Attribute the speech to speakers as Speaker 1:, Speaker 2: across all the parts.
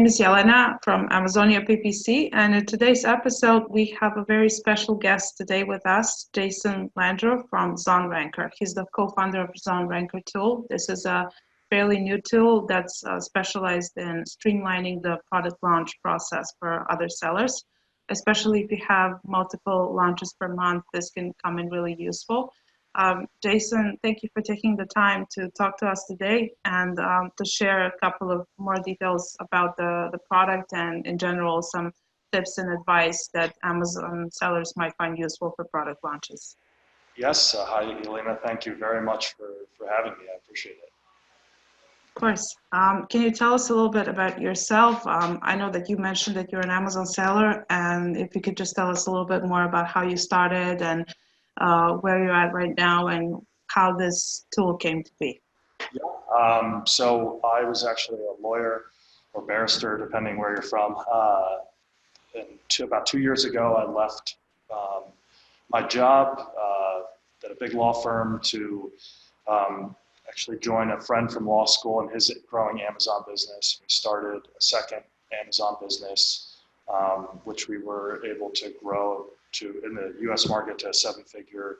Speaker 1: name is Yelena from Amazonia PPC, and in today's episode, we have a very special guest today with us, Jason Landro from ZonRanker. He's the co-founder of ZonRanker tool. This is a fairly new tool that's specialized in streamlining the product launch process for other sellers. Especially if you have multiple launches per month, this can come in really useful. Jason, thank you for taking the time to talk to us today and to share a couple of more details about the product and in general some tips and advice that Amazon sellers might find useful for product launches.
Speaker 2: Yes, hi Elena, thank you very much for having me. I appreciate it.
Speaker 1: Of course. Can you tell us a little bit about yourself? I know that you mentioned that you're an Amazon seller, and if you could just tell us a little bit more about how you started and where you're at right now and how this tool came to be.
Speaker 2: Yeah, so I was actually a lawyer or barrister, depending where you're from. And about 2 years ago, I left my job at a big law firm to actually join a friend from law school in his growing Amazon business. We started a second Amazon business, which we were able to grow in the US market to a 7-figure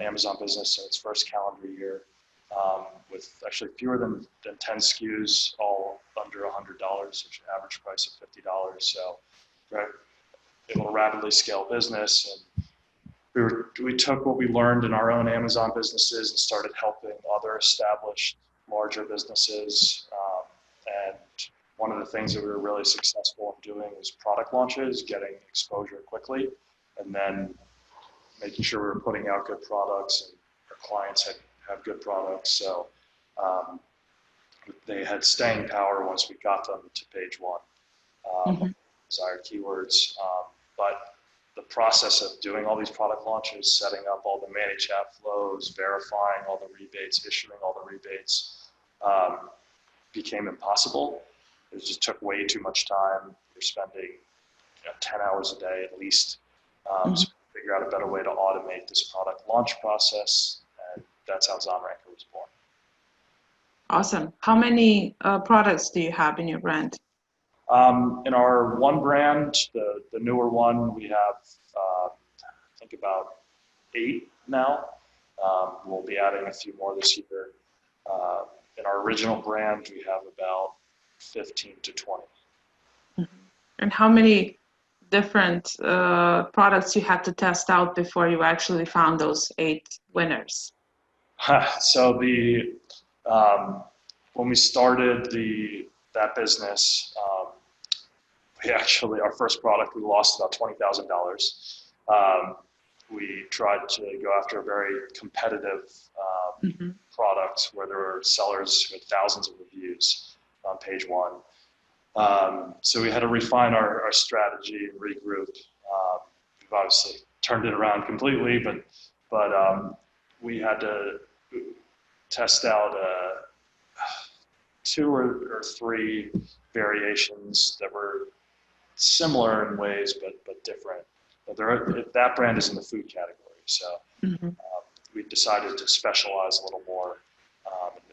Speaker 2: Amazon business in its first calendar year, with actually fewer than 10 SKUs, all under $100, which is an average price of $50. So we're able to rapidly scale business, and we took what we learned in our own Amazon businesses and started helping other established larger businesses. And one of the things that we were really successful in doing was product launches, getting exposure quickly, and then making sure we were putting out good products and our clients have good products. So they had staying power once we got them to page one, desired keywords. But the process of doing all these product launches, setting up all the managed chat flows, verifying all the rebates, issuing all the rebates, became impossible. It just took way too much time. You're spending 10 hours a day at least. So figure out a better way to automate this product launch process, and that's how ZonRanker was born.
Speaker 1: Awesome. How many products do you have in your brand?
Speaker 2: In our one brand, the newer one, we have I think about 8 now. We'll be adding a few more this year. In our original brand, we have about 15 to 20.
Speaker 1: And how many different products you had to test out before you actually found those 8 winners?
Speaker 2: So when we started that business, our first product, we lost about $20,000. We tried to go after a very competitive product where there were sellers with thousands of reviews on page one. So we had to refine our strategy and regroup. We've obviously turned it around completely, but we had to test out 2 or 3 variations that were similar in ways, but different. But that brand is in the food category, so we decided to specialize a little more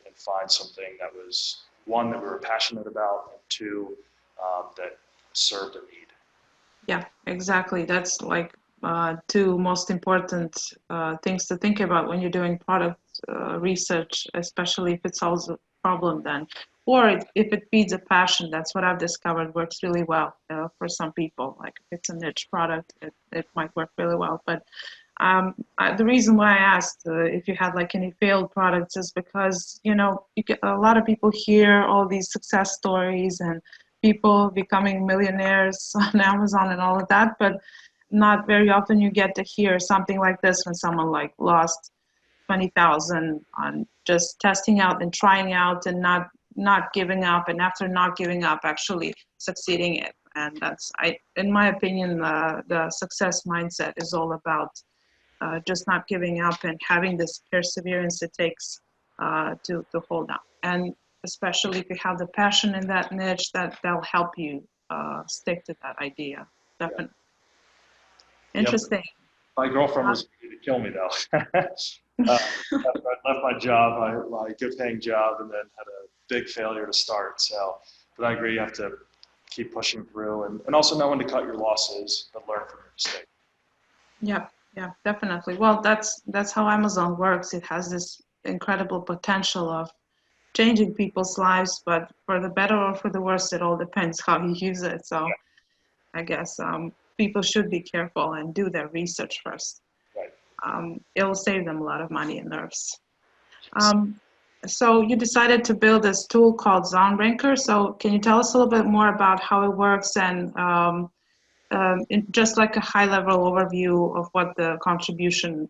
Speaker 2: and find something that was, 1, that we were passionate about, and 2, that served a need.
Speaker 1: Yeah, exactly. That's like 2 most important things to think about when you're doing product research, especially if it solves a problem then. Or if it feeds a passion. That's what I've discovered works really well for some people. Like if it's a niche product, it might work really well. But the reason why I asked if you had like any failed products is because, you get a lot of people hear all these success stories and people becoming millionaires on Amazon and all of that, but not very often you get to hear something like this when someone like lost 20,000 on just testing out and trying out and not giving up, and after not giving up, actually succeeding it. And that's, in my opinion, the success mindset is all about just not giving up and having this perseverance it takes to hold on. And especially if you have the passion in that niche, that'll help you stick to that idea. Definitely. Yeah. Interesting. Yep.
Speaker 2: My girlfriend was ready to kill me though. I left my job, my good paying job, and then had a big failure to start. So, but I agree, you have to keep pushing through, and also know when to cut your losses, but learn from your mistake.
Speaker 1: Yeah, yeah, definitely. Well, that's how Amazon works. It has this incredible potential of changing people's lives, but for the better or for the worse, it all depends how you use it. So I guess people should be careful and do their research first.
Speaker 2: Right.
Speaker 1: It'll save them a lot of money and nerves. So you decided to build this tool called ZonRanker. So can you tell us a little bit more about how it works and just like a high-level overview of what the contribution,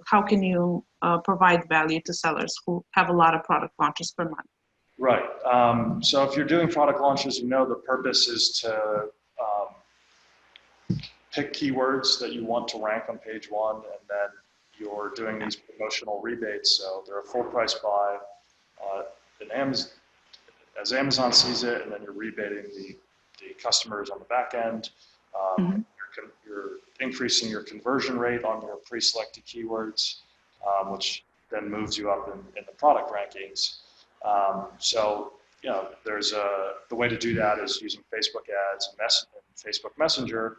Speaker 1: how can you provide value to sellers who have a lot of product launches per month?
Speaker 2: Right. So if you're doing product launches, the purpose is to pick keywords that you want to rank on page one, and then you're doing these promotional rebates. So they're a full price buy as Amazon sees it, and then you're rebating the customers on the back end. You're increasing your conversion rate on your pre-selected keywords, which then moves you up in the product rankings. So there's the way to do that is using Facebook ads and Facebook Messenger,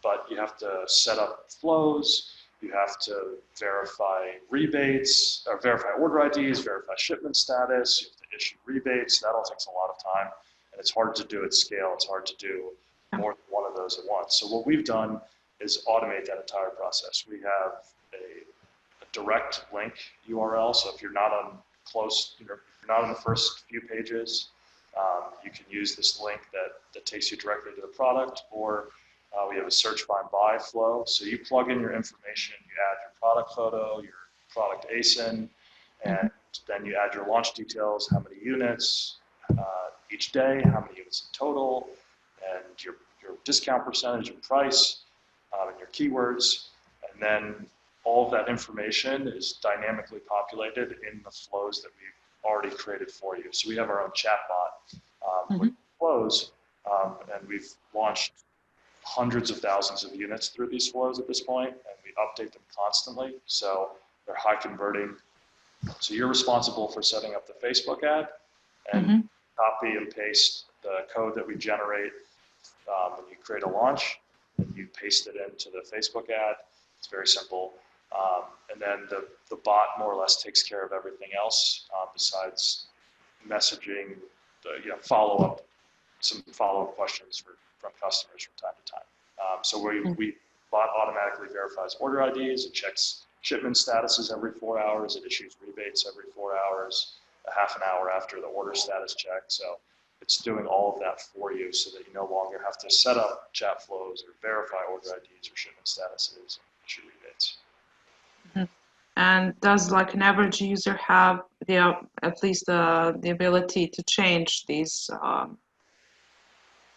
Speaker 2: but you have to set up flows. You have to verify rebates, or verify order IDs, verify shipment status. You have to issue rebates. That all takes a lot of time, and it's hard to do at scale. It's hard to do more than one of those at once. So what we've done is automate that entire process. We have a direct link URL. So if you're not on you're not on the first few pages, you can use this link that takes you directly to the product, or we have a search, find, buy flow. So you plug in your information, you add your product photo, your product ASIN, and then you add your launch details, how many units each day, how many units in total, and your discount percentage and price, and your keywords. And then all of that information is dynamically populated in the flows that we've already created for you. So we have our own chatbot with flows, and we've launched hundreds of thousands of units through these flows at this point, and we update them constantly. So they're high converting. So you're responsible for setting up the Facebook ad and copy and paste the code that we generate when you create a launch, and you paste it into the Facebook ad. It's very simple. And then the bot more or less takes care of everything else besides messaging, some follow-up questions from customers from time to time. So we bot automatically verifies order IDs, it checks shipment statuses every 4 hours, it issues rebates every 4 hours, a half an hour after the order status check. So it's doing all of that for you so that you no longer have to set up chat flows or verify order IDs or shipment statuses and issue rebates.
Speaker 1: And does like an average user have at least the ability to change these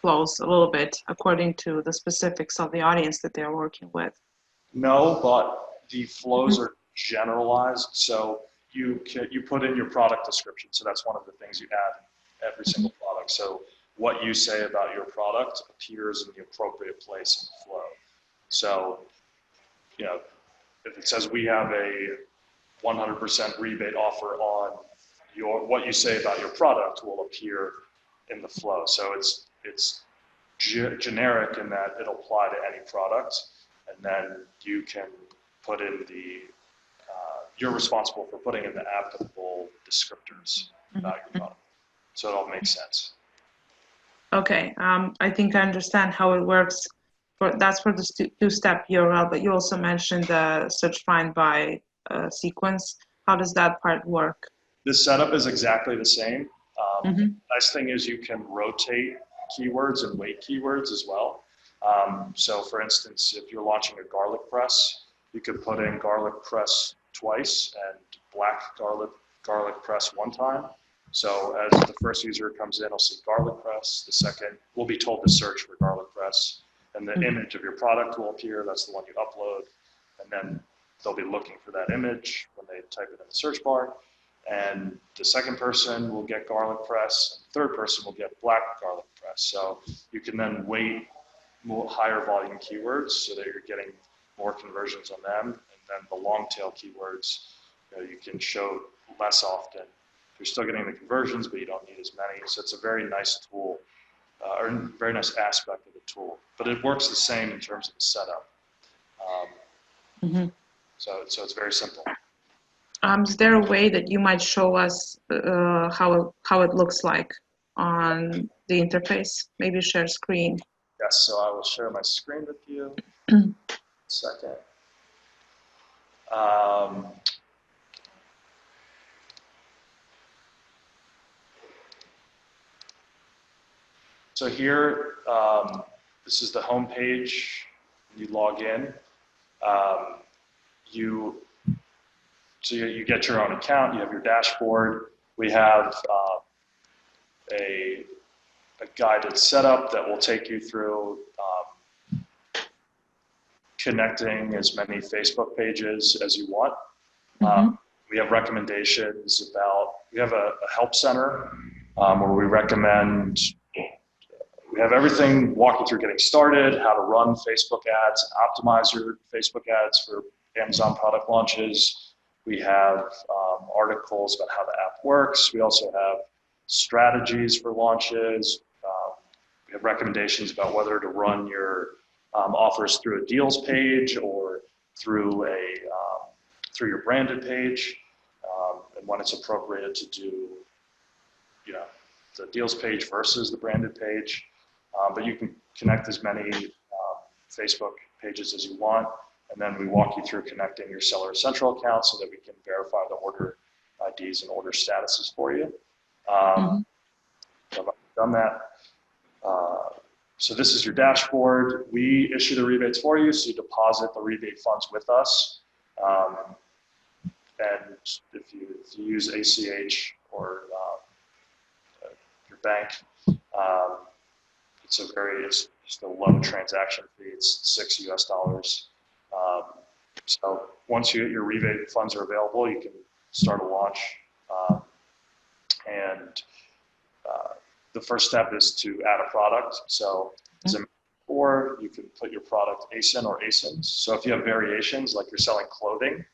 Speaker 1: flows a little bit according to the specifics of the audience that they're working with?
Speaker 2: No, but the flows are generalized. So you put in your product description. So that's one of the things you add in every single product. So what you say about your product appears in the appropriate place in the flow. So, if it says we have a 100% rebate offer on what you say about your product will appear in the flow. So it's generic in that it'll apply to any product, and then you can put in you're responsible for putting in the applicable descriptors about your product. So it all makes sense.
Speaker 1: Okay, I think I understand how it works. That's for the two-step URL, but you also mentioned the search, find, buy sequence. How does that part work?
Speaker 2: The setup is exactly the same. Nice thing is you can rotate keywords and weight keywords as well. So for instance, if you're launching a garlic press, you could put in garlic press twice and black garlic press one time. So as the first user comes in, will see garlic press. The second will be told to search for garlic press, and the image of your product will appear. That's the one you upload, and then they'll be looking for that image when they type it in the search bar. And the second person will get garlic press, and the third person will get black garlic press. So you can then weight higher volume keywords so that you're getting more conversions on them, and then the long tail keywords you can show less often. You're still getting the conversions, but you don't need as many. So it's a very nice tool or a very nice aspect of the tool. But it works the same in terms of the setup. So it's very simple.
Speaker 1: Is there a way that you might show us how it looks like on the interface? Maybe share screen.
Speaker 2: Yes, so I will share my screen with you. Second. So here, this is the home page. You log in. You get your own account. You have your dashboard. We have a guided setup that will take you through connecting as many Facebook pages as you want. We have recommendations about, we have a help center where we recommend, we have everything, walk you through getting started, how to run Facebook ads, and optimize your Facebook ads for Amazon product launches. We have articles about how the app works. We also have strategies for launches. We have recommendations about whether to run your offers through a deals page or through your branded page, and when it's appropriate to do, the deals page versus the branded page. But you can connect as many Facebook pages as you want, and then we walk you through connecting your Seller Central account so that we can verify the order IDs and order statuses for you. So I've done that. So this is your dashboard. We issue the rebates for you, so you deposit the rebate funds with us. And if you use ACH or your bank, it's just a low transaction fee. It's $6 US. So once you get your rebate funds are available, you can start a launch. The first step is to add a product. So as I mentioned before, you can put your product ASIN or ASINs. So if you have variations, like you're selling clothing,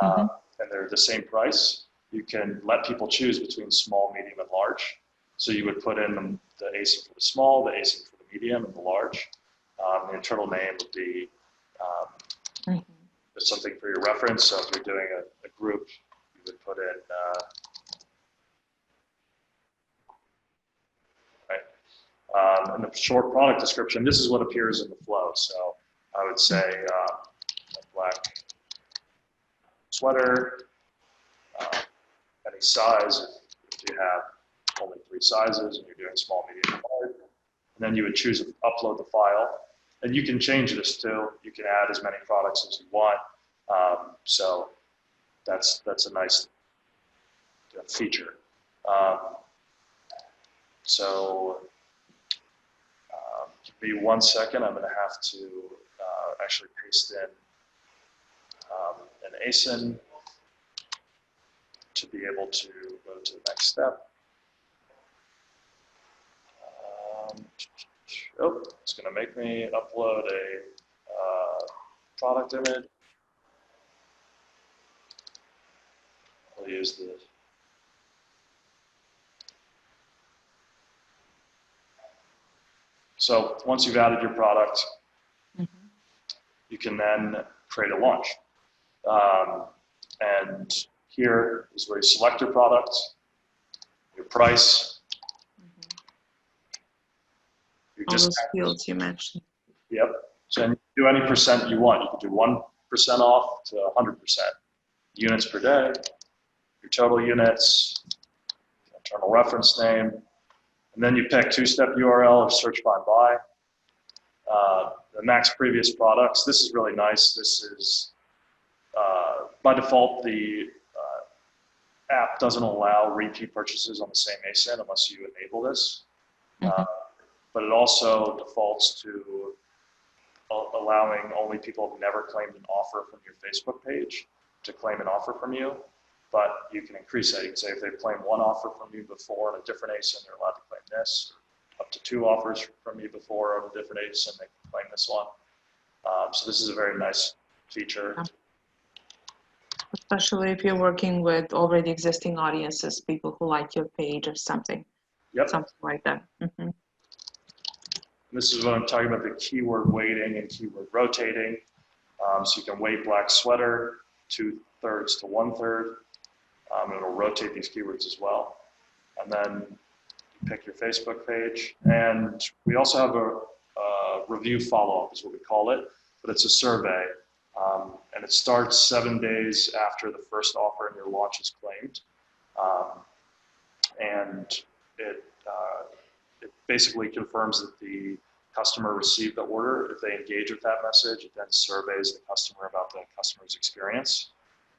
Speaker 2: and they're the same price, you can let people choose between small, medium, and large. So you would put in the ASIN for the small, the ASIN for the medium, and the large. The internal name would be something for your reference. So if you're doing a group, you would put in in the short product description, this is what appears in the flow. So I would say a black sweater, any size, if you have only 3 sizes and you're doing small, medium, and large. And then you would choose to upload the file. And you can change this too. You can add as many products as you want. So that's a nice feature. Give me 1 second. I'm going to have to actually paste in an ASIN to be able to go to the next step. It's going to make me upload a product image. I'll use the So once you've added your product, you can then create a launch. And here is where you select your product, your price.
Speaker 1: All those fields you mentioned.
Speaker 2: Yep. So you can do any percent you want. You can do 1% off to 100%. Units per day, your total units, internal reference name, and then you pick 2-step URL or search find by. The max previous products. This is really nice. This is, by default, the app doesn't allow repeat purchases on the same ASIN unless you enable this. But it also defaults to allowing only people who've never claimed an offer from your Facebook page to claim an offer from you. But you can increase that. You can say if they've claimed 1 offer from you before on a different ASIN, they're allowed to claim this. Up to 2 offers from you before on a different ASIN, they can claim this one. So this is a very nice feature.
Speaker 1: Especially if you're working with already existing audiences, people who like your page or something.
Speaker 2: Yep.
Speaker 1: Something like that.
Speaker 2: This is what I'm talking about, the keyword weighting and keyword rotating. So you can weight black sweater 2/3 to 1/3. It'll rotate these keywords as well. And then you pick your Facebook page. And we also have a review follow-up is what we call it, but it's a survey. And it starts 7 days after the first offer in your launch is claimed. And it basically confirms that the customer received the order. If they engage with that message, it then surveys the customer about the customer's experience.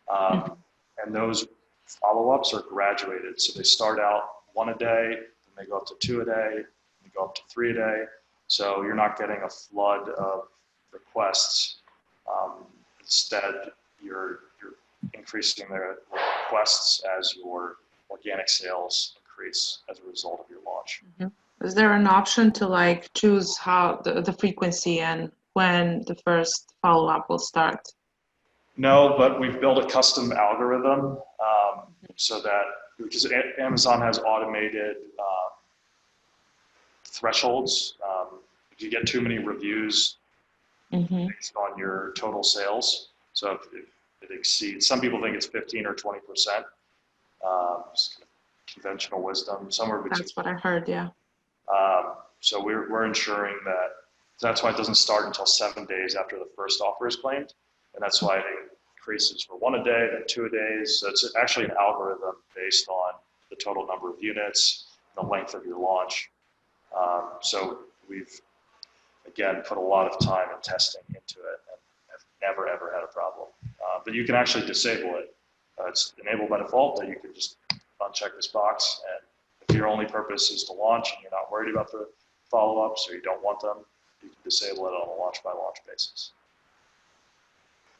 Speaker 2: And those follow-ups are graduated. So they start out 1 a day, then they go up to 2 a day, they go up to 3 a day. So you're not getting a flood of requests. Instead, you're increasing the requests as your organic sales increase as a result of your launch.
Speaker 1: Is there an option to like choose how the frequency and when the first follow-up will start?
Speaker 2: No, but we've built a custom algorithm so that, because Amazon has automated thresholds. If you get too many reviews based on your total sales, so if it exceeds, some people think it's 15 or 20%. Just kind of conventional wisdom, somewhere between.
Speaker 1: That's what I heard, yeah.
Speaker 2: So we're ensuring that's why it doesn't start until 7 days after the first offer is claimed. And that's why it increases for 1 a day, then 2 a day. So it's actually an algorithm based on the total number of units, the length of your launch. So we've, again, put a lot of time and testing into it and have never, ever had a problem. But you can actually disable it. It's enabled by default that you can just uncheck this box. And if your only purpose is to launch and you're not worried about the follow-ups or you don't want them, you can disable it on a launch-by-launch basis.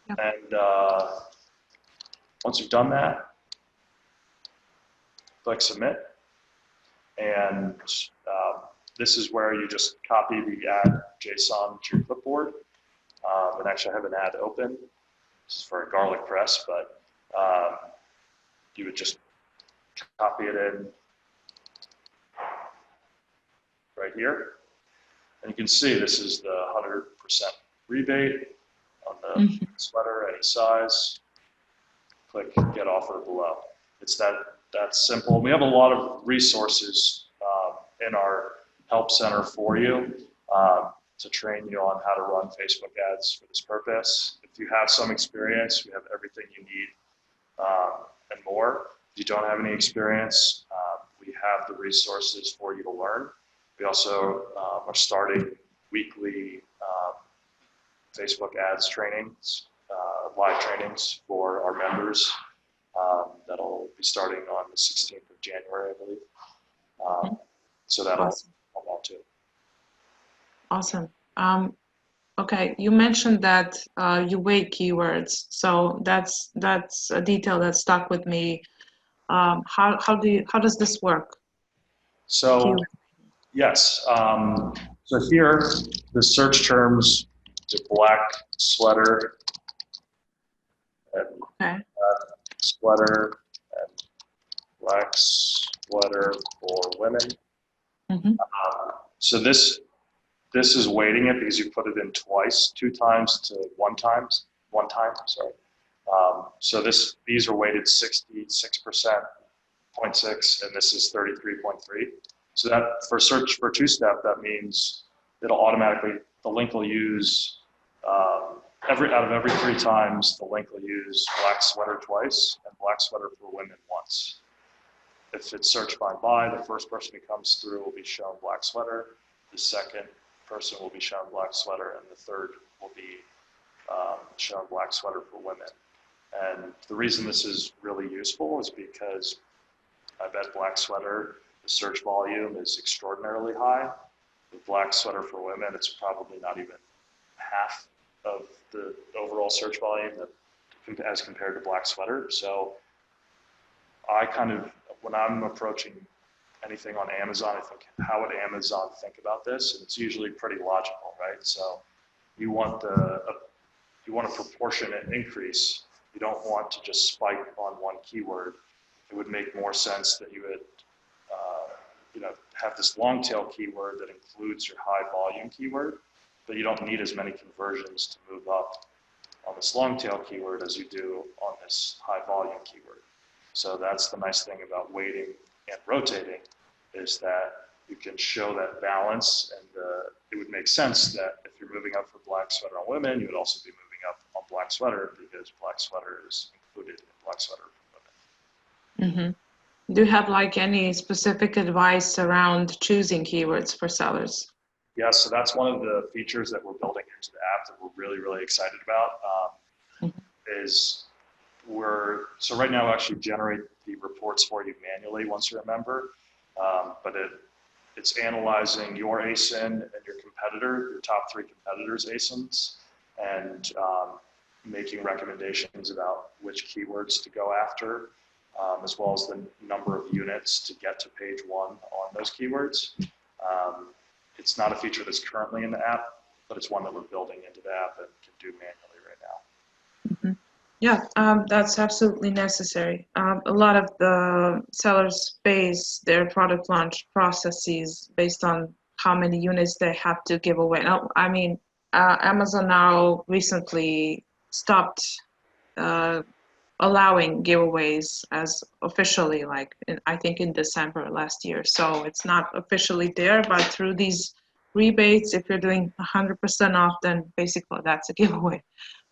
Speaker 2: Yep. And once you've done that, click Submit. And this is where you just copy the ad JSON to your clipboard. And actually I have an ad open. This is for a garlic press, but you would just copy it in right here. And you can see this is the 100% rebate on the sweater, any size. Click Get Offer below. It's that simple. We have a lot of resources in our help center for you to train you on how to run Facebook ads for this purpose. If you have some experience, we have everything you need and more. If you don't have any experience, we have the resources for you to learn. We also are starting weekly Facebook ads trainings, live trainings for our members. That'll be starting on the 16th of January, I believe. So that'll help out too.
Speaker 1: Awesome. Okay, you mentioned that you weight keywords, so that's a detail that stuck with me. How does this work?
Speaker 2: So yes, so here the search terms to black sweater and sweater and black sweater for women. So this is weighting it because you put it in twice, 2 times to 1 time, sorry. So these are weighted 66%, 0.6, and this is 33.3. So that for search for 2-step, that means it'll automatically, the link will use, out of every 3 times, the link will use black sweater twice and black sweater for women once. If it's search by, the first person who comes through will be shown black sweater, the second person will be shown black sweater, and the third will be shown black sweater for women. And the reason this is really useful is because I bet black sweater, the search volume is extraordinarily high. With black sweater for women, it's probably not even half of the overall search volume as compared to black sweater. So I kind of, when I'm approaching anything on Amazon, I think, how would Amazon think about this? And it's usually pretty logical, right? So you want a proportionate increase. You don't want to just spike on one keyword. It would make more sense that you would, have this long tail keyword that includes your high volume keyword, but you don't need as many conversions to move up on this long tail keyword as you do on this high volume keyword. So that's the nice thing about weighting and rotating, is that you can show that balance, and it would make sense that if you're moving up for black sweater on women, you would also be moving up on black sweater, because black sweater is included in black sweater for women.
Speaker 1: Mm-hmm. Do you have like any specific advice around choosing keywords for sellers?
Speaker 2: Yeah, so that's one of the features that we're building into the app that we're really, really excited about. Is so right now we actually generate the reports for you manually once you're a member, but it's analyzing your ASIN and your competitor, your top 3 competitors' ASINs, and making recommendations about which keywords to go after, as well as the number of units to get to page 1 on those keywords. It's not a feature that's currently in the app, but it's one that we're building into the app and can do manually right now.
Speaker 1: Mm-hmm. Yeah, that's absolutely necessary. A lot of the sellers base their product launch processes based on how many units they have to give away. Now, I mean, Amazon now recently stopped allowing giveaways as officially, like I think in December last year. So it's not officially there, but through these rebates, if you're doing 100% off, then basically that's a giveaway.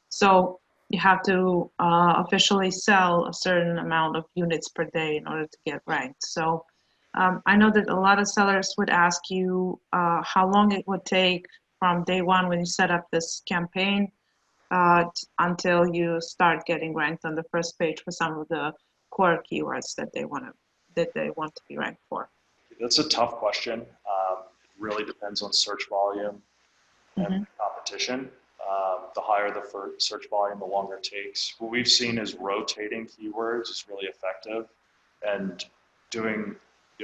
Speaker 1: So you have to officially sell a certain amount of units per day in order to get ranked. So I know that a lot of sellers would ask you how long it would take from day one when you set up this campaign until you start getting ranked on the first page for some of the core keywords that they want to be ranked for.
Speaker 2: That's a tough question. It really depends on search volume and competition. The higher the search volume, the longer it takes. What we've seen is rotating keywords is really effective, and doing,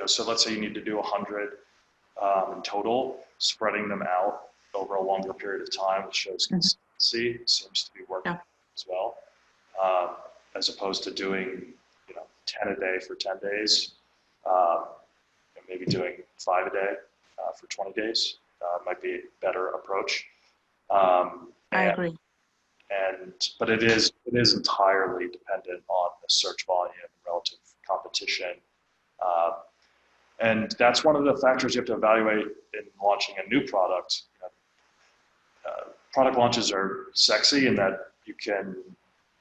Speaker 2: so let's say you need to do 100 in total, spreading them out over a longer period of time, which shows consistency, seems to be working as well, as opposed to doing 10 a day for 10 days, maybe doing 5 a day for 20 days might be a better approach.
Speaker 1: I agree.
Speaker 2: But it is entirely dependent on the search volume and relative competition. And that's one of the factors you have to evaluate in launching a new product. Product launches are sexy in that you can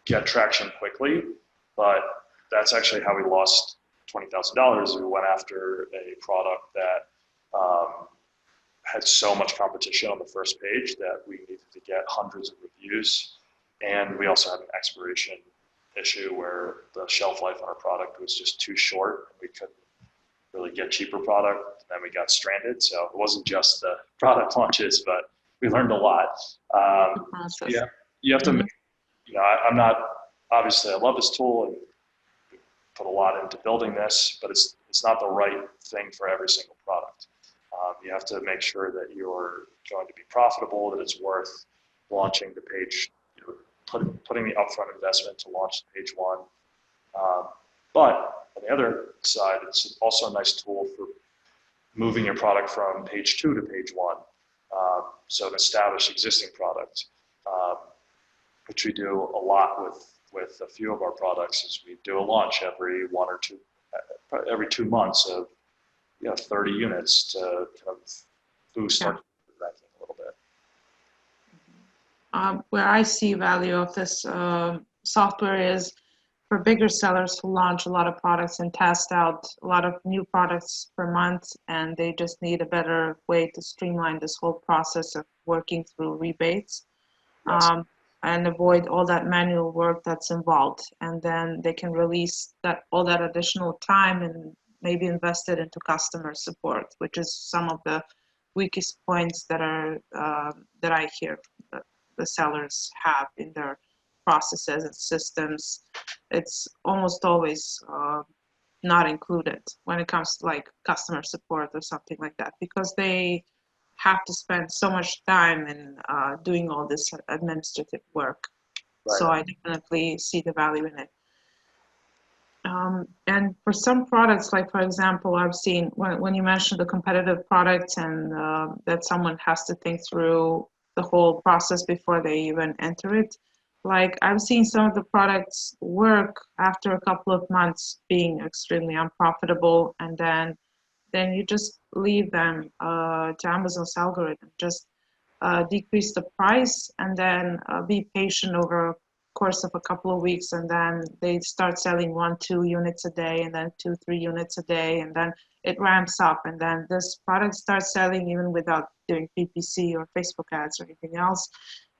Speaker 2: get traction quickly, but that's actually how we lost $20,000. We went after a product that had so much competition on the first page that we needed to get hundreds of reviews. And we also had an expiration issue where the shelf life on our product was just too short. We couldn't really get cheaper product, and then we got stranded. So it wasn't just the product launches, but we learned a lot. Yeah, you have to make, I'm not, obviously I love this tool and we put a lot into building this, but it's not the right thing for every single product. You have to make sure that you're going to be profitable, that it's worth launching the page, putting the upfront investment to launch page 1. But on the other side, it's also a nice tool for moving your product from page 2 to page 1. So an established existing product, which we do a lot with a few of our products, is we do a launch every 2 months of 30 units to kind of boost our ranking a little bit.
Speaker 1: Where I see value of this software is for bigger sellers who launch a lot of products and test out a lot of new products per month, and they just need a better way to streamline this whole process of working through rebates.
Speaker 2: Yes.
Speaker 1: And avoid all that manual work that's involved. And then they can release all that additional time and maybe invest it into customer support, which is some of the weakest points that I hear the sellers have in their processes and systems. It's almost always not included when it comes to like customer support or something like that, because they have to spend so much time in doing all this administrative work. Right. So I definitely see the value in it. And for some products, like for example, I've seen when you mentioned the competitive products and that someone has to think through the whole process before they even enter it. Like I've seen some of the products work after a couple of months being extremely unprofitable, and then you just leave them to Amazon's algorithm. Just decrease the price and then be patient over a course of a couple of weeks, and then they start selling 1-2 units a day, and then 2-3 units a day, and then it ramps up, and then this product starts selling even without doing PPC or Facebook ads or anything else.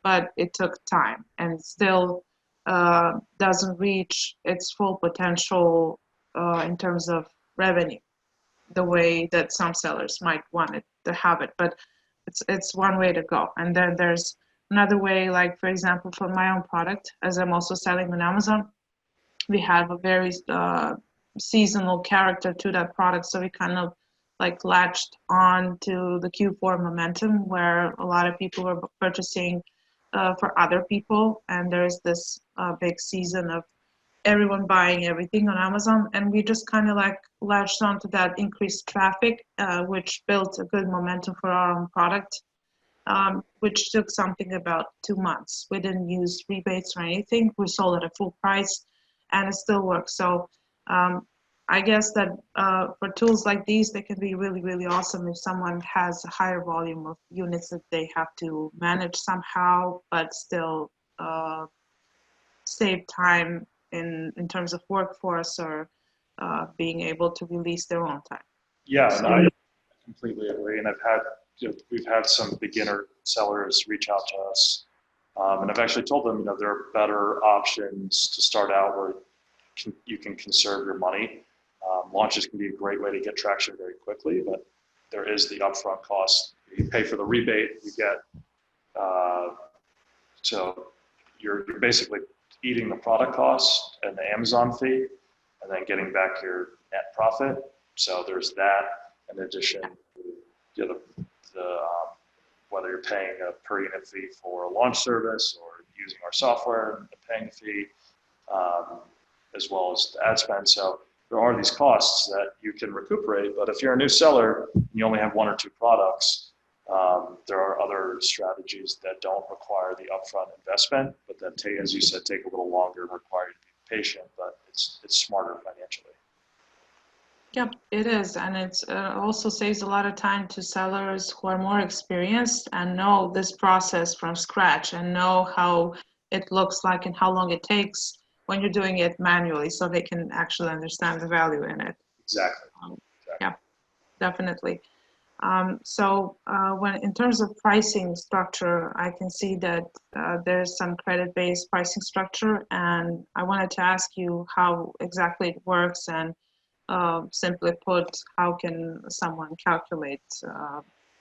Speaker 1: But it took time and still doesn't reach its full potential in terms of revenue the way that some sellers might want it to have it. But it's one way to go. And then there's another way, like for example, for my own product, as I'm also selling on Amazon, we have a very seasonal character to that product. So we kind of like latched on to the Q4 momentum where a lot of people were purchasing for other people. And there's this big season of everyone buying everything on Amazon, and we just kind of like latched onto that increased traffic, which built a good momentum for our own product, which took something about 2 months. We didn't use rebates or anything. We sold at a full price, and it still works. So I guess that for tools like these, they can be really, really awesome if someone has a higher volume of units that they have to manage somehow, but still save time in terms of workforce or being able to release their own time.
Speaker 2: Yeah, and I completely agree. And we've had some beginner sellers reach out to us, and I've actually told them, there are better options to start out where you can conserve your money. Launches can be a great way to get traction very quickly, but there is the upfront cost. You pay for the rebate, you get, so you're basically eating the product cost and the Amazon fee, and then getting back your net profit. So there's that. In addition to whether you're paying a per unit fee for a launch service or using our software and paying a fee, as well as the ad spend. So there are these costs that you can recuperate. But if you're a new seller and you only have 1 or 2 products, there are other strategies that don't require the upfront investment, but that take, as you said, take a little longer, require you to be patient, but it's smarter financially.
Speaker 1: Yep, it is. And it also saves a lot of time to sellers who are more experienced and know this process from scratch and know how it looks like and how long it takes when you're doing it manually, so they can actually understand the value in it.
Speaker 2: Exactly.
Speaker 1: Yeah, definitely. So when in terms of pricing structure, I can see that there's some credit-based pricing structure, and I wanted to ask you how exactly it works, and simply put, how can someone calculate,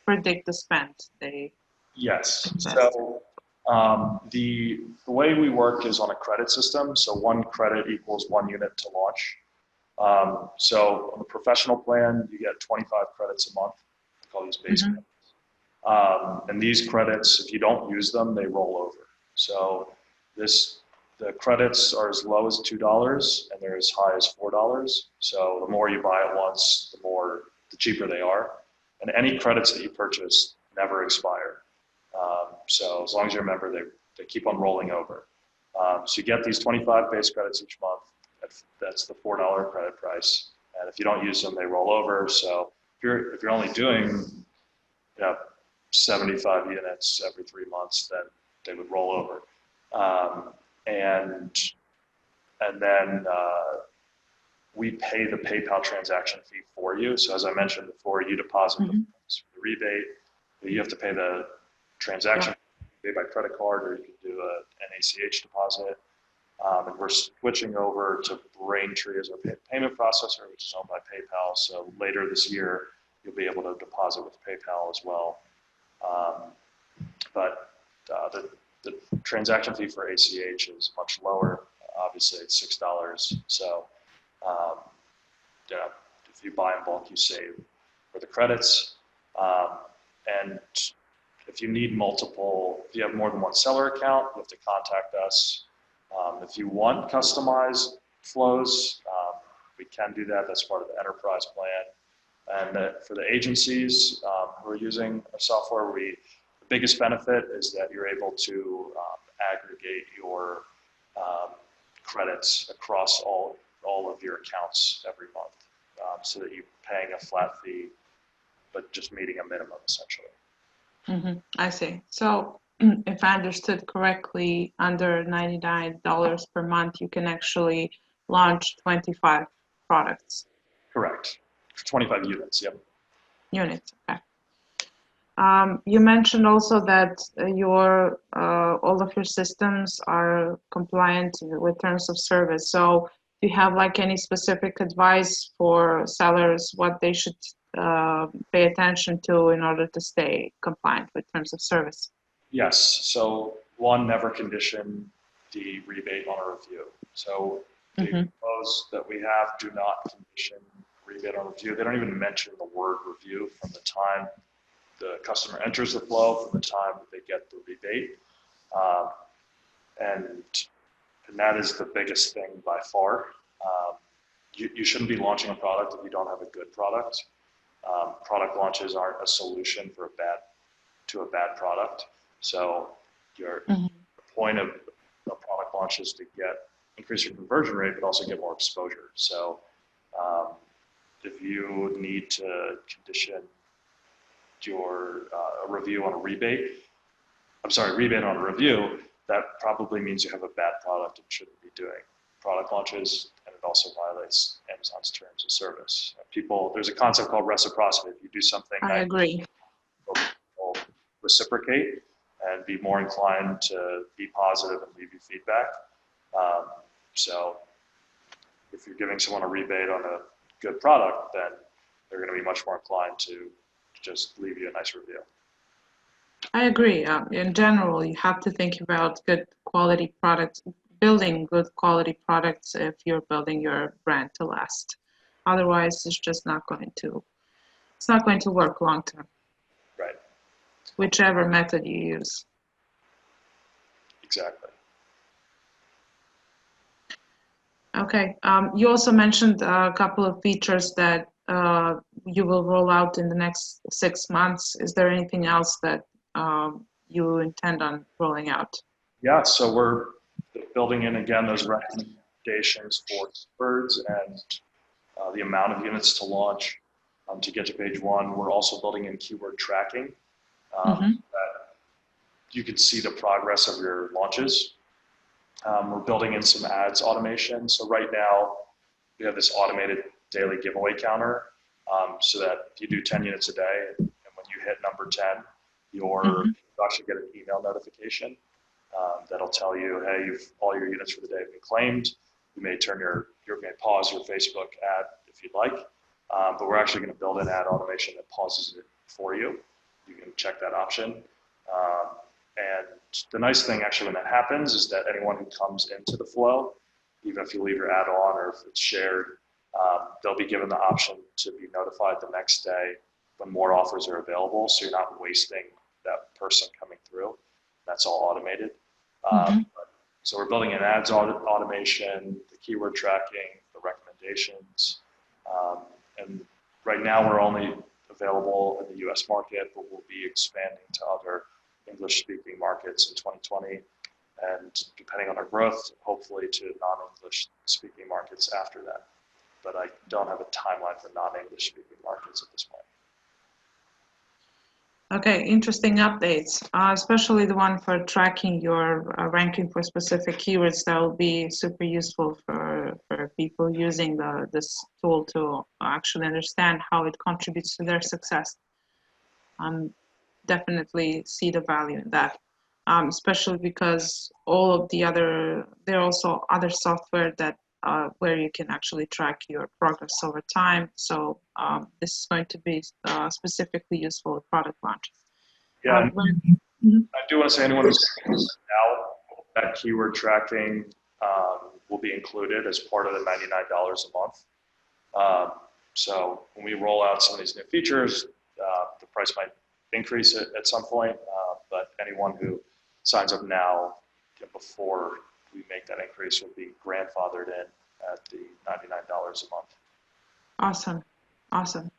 Speaker 1: predict the spend they
Speaker 2: Yes.
Speaker 1: invest?
Speaker 2: So the way we work is on a credit system. So 1 credit equals 1 unit to launch. So on the professional plan, you get 25 credits a month. We call these base credits. And these credits, if you don't use them, they roll over. So the credits are as low as $2 and they're as high as $4. So the more you buy at once, the cheaper they are. And any credits that you purchase never expire. So as long as you remember, they keep on rolling over. So you get these 25 base credits each month. That's the $4 credit price. And if you don't use them, they roll over. So if you're only doing 75 units every 3 months, then they would roll over. And then we pay the PayPal transaction fee for you. So as I mentioned before, you deposit the rebate, you have to pay the transaction fee by credit card, or you can do an ACH deposit. And we're switching over to Braintree as our payment processor, which is owned by PayPal. So later this year, you'll be able to deposit with PayPal as well. But the transaction fee for ACH is much lower. Obviously, it's $6. So if you buy in bulk, you save for the credits. And if you need if you have more than 1 seller account, you have to contact us. If you want customized flows, we can do that. That's part of the enterprise plan. And for the agencies who are using our software, the biggest benefit is that you're able to aggregate your credits across all of your accounts every month, so that you're paying a flat fee, but just meeting a minimum essentially.
Speaker 1: I see. So if I understood correctly, under $99 per month, you can actually launch 25 products.
Speaker 2: Correct. 25 units, yep.
Speaker 1: Units, okay. You mentioned also that all of your systems are compliant with terms of service. So do you have like any specific advice for sellers what they should pay attention to in order to stay compliant with terms of service?
Speaker 2: Yes. So one, never condition the rebate on a review. So the flows that we have do not condition rebate on review. They don't even mention the word review from the time the customer enters the flow, from the time that they get the rebate. And that is the biggest thing by far. You shouldn't be launching a product if you don't have a good product. Product launches aren't a solution for a bad product. So your point of a product launch is to increase your conversion rate, but also get more exposure. So if you need to condition your review on a rebate, rebate on a review, that probably means you have a bad product and shouldn't be doing product launches, and it also violates Amazon's terms of service. There's a concept called reciprocity. If you do something,
Speaker 1: I agree.
Speaker 2: Will reciprocate and be more inclined to be positive and leave you feedback. So if you're giving someone a rebate on a good product, then they're going to be much more inclined to just leave you a nice review.
Speaker 1: I agree. In general, you have to think about good quality products, building good quality products if you're building your brand to last. Otherwise, it's not going to work long term.
Speaker 2: Right.
Speaker 1: Whichever method you use.
Speaker 2: Exactly.
Speaker 1: Okay. You also mentioned a couple of features that you will roll out in the next 6 months. Is there anything else that you intend on rolling out?
Speaker 2: Yeah, so we're building in, again, those recommendations for birds and the amount of units to launch to get to page 1. We're also building in keyword tracking that you can see the progress of your launches. We're building in some ads automation. So right now, we have this automated daily giveaway counter so that if you do 10 units a day, and when you hit number 10, you'll actually get an email notification that'll tell you, hey, all your units for the day have been claimed. You may pause your Facebook ad if you'd like, but we're actually going to build an ad automation that pauses it for you. You can check that option. And the nice thing actually when that happens is that anyone who comes into the flow, even if you leave your ad on or if it's shared, they'll be given the option to be notified the next day when more offers are available, so you're not wasting that person coming through. That's all automated. So we're building an ads automation, the keyword tracking, the recommendations. And right now we're only available in the US market, but we'll be expanding to other English-speaking markets in 2020. And depending on our growth, hopefully to non-English speaking markets after that. But I don't have a timeline for non-English speaking markets at this point.
Speaker 1: Okay, interesting updates, especially the one for tracking your ranking for specific keywords. That will be super useful for people using this tool to actually understand how it contributes to their success. Definitely see the value in that, especially because all of the there are also other software that where you can actually track your progress over time. So this is going to be specifically useful with product launches.
Speaker 2: Yeah, I do want to say anyone who's out, that keyword tracking will be included as part of the $99 a month. So when we roll out some of these new features, the price might increase it at some point, but anyone who signs up now before we make that increase will be grandfathered in at the $99 a month.
Speaker 1: Awesome. Awesome.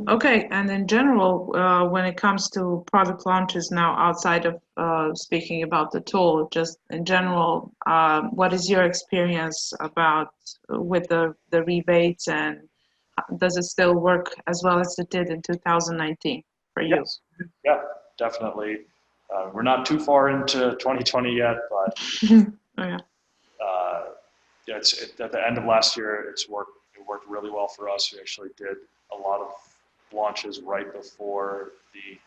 Speaker 1: Okay, and in general, when it comes to product launches now, outside of speaking about the tool, just in general, what is your experience about with the rebates, and does it still work as well as it did in 2019 for you?
Speaker 2: Yes, yeah, definitely. We're not too far into 2020 yet, but
Speaker 1: Oh, yeah.
Speaker 2: yeah, at the end of last year, it worked really well for us. We actually did a lot of launches right before the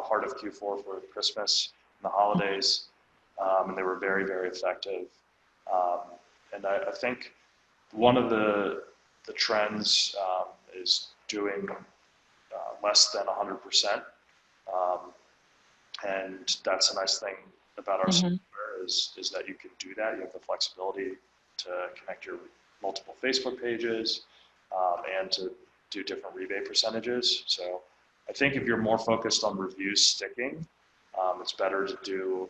Speaker 2: heart of Q4 for Christmas and the holidays, and they were very, very effective. And I think one of the trends is doing less than 100%, and that's a nice thing about our software is that you can do that. You have the flexibility to connect your multiple Facebook pages and to do different rebate percentages. So I think if you're more focused on reviews sticking, it's better to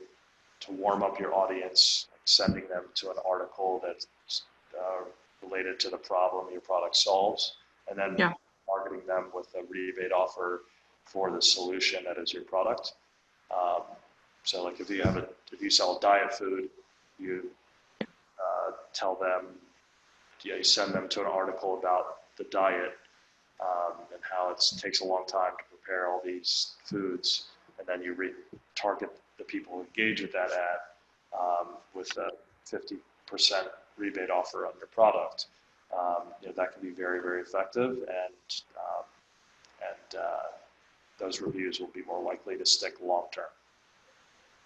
Speaker 2: warm up your audience, like sending them to an article that's related to the problem your product solves, and then marketing them with a rebate offer for the solution that is your product. So like if you sell diet food, you tell them, you send them to an article about the diet and how it takes a long time to prepare all these foods, and then you target the people who engage with that ad with a 50% rebate offer on your product. That can be very, very effective, and those reviews will be more likely to stick long term.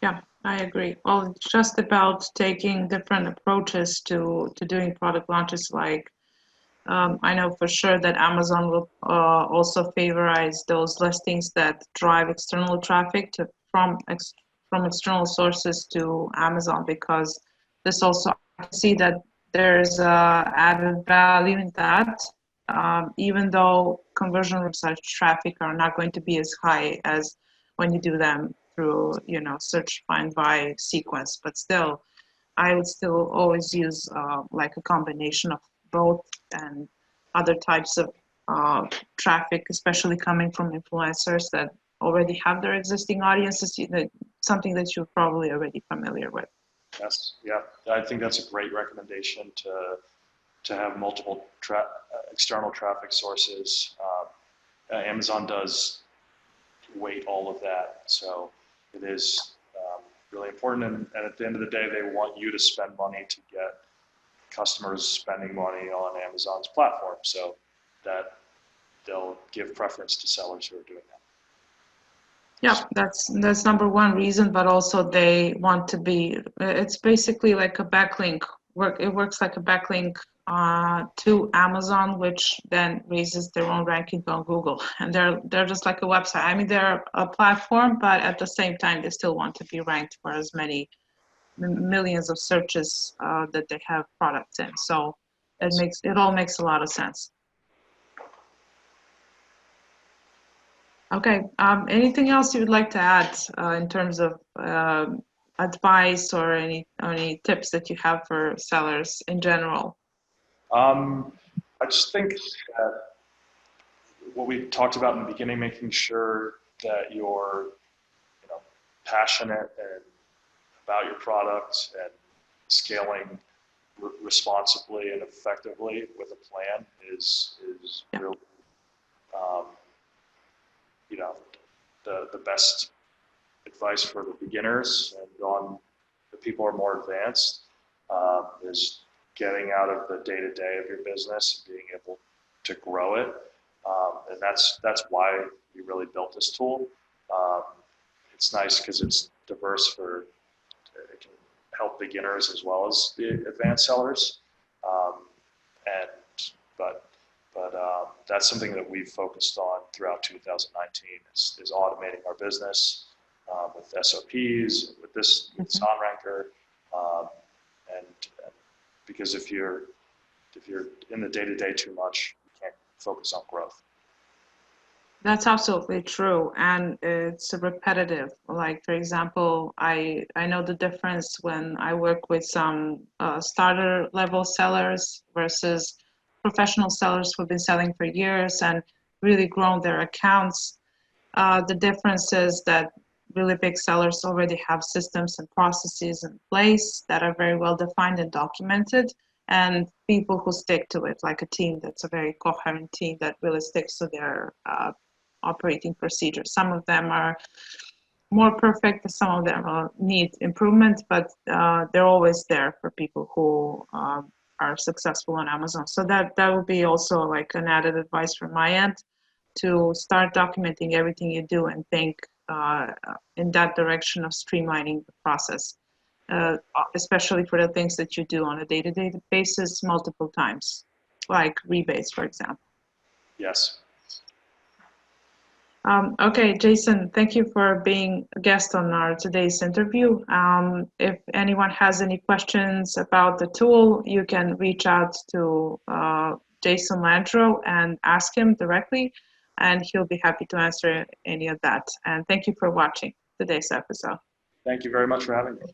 Speaker 1: Yeah, I agree. Well, it's just about taking different approaches to doing product launches. Like, I know for sure that Amazon will also favorize those listings that drive external traffic from external sources to Amazon, because this also, I see that there's added value in that, even though conversion website traffic are not going to be as high as when you do them through, search, find, buy sequence. But still, I would still always use like a combination of both, and other types of traffic, especially coming from influencers that already have their existing audiences, something that you're probably already familiar with.
Speaker 2: Yes, yeah, I think that's a great recommendation to have multiple external traffic sources. Amazon does weight all of that, so it is really important. And at the end of the day, they want you to spend money to get customers spending money on Amazon's platform, so that they'll give preference to sellers who are doing that.
Speaker 1: Yeah, that's number one reason, but also they want to be, it's basically like a backlink. It works like a backlink to Amazon, which then raises their own ranking on Google. And they're just like a website. I mean, they're a platform, but at the same time, they still want to be ranked for as many millions of searches that they have products in. So it all makes a lot of sense. Okay. Anything else you would like to add in terms of advice or any tips that you have for sellers in general?
Speaker 2: I just think that what we talked about in the beginning, making sure that you're passionate and about your product and scaling responsibly and effectively with a plan is really the best advice for the beginners. And on the people who are more advanced, is getting out of the day-to-day of your business and being able to grow it. And that's why we really built this tool. It's nice because it's diverse it can help beginners as well as the advanced sellers. But that's something that we've focused on throughout 2019 is automating our business with SOPs, with ZonRanker, and because if you're in the day-to-day too much, you can't focus on growth.
Speaker 1: That's absolutely true, and it's repetitive. Like, for example, I know the difference when I work with some starter level sellers versus professional sellers who've been selling for years and really grown their accounts. The difference is that really big sellers already have systems and processes in place that are very well defined and documented, and people who stick to it, like a team that's a very coherent team that really sticks to their operating procedures. Some of them are more perfect, some of them need improvement, but they're always there for people who are successful on Amazon. So that would be also like an added advice from my end, to start documenting everything you do and think in that direction of streamlining the process, especially for the things that you do on a day-to-day basis multiple times, like rebates, for example.
Speaker 2: Yes.
Speaker 1: Okay, Jason, thank you for being a guest on our today's interview. If anyone has any questions about the tool, you can reach out to Jason Landro and ask him directly, and he'll be happy to answer any of that. And thank you for watching today's episode.
Speaker 2: Thank you very much for having me.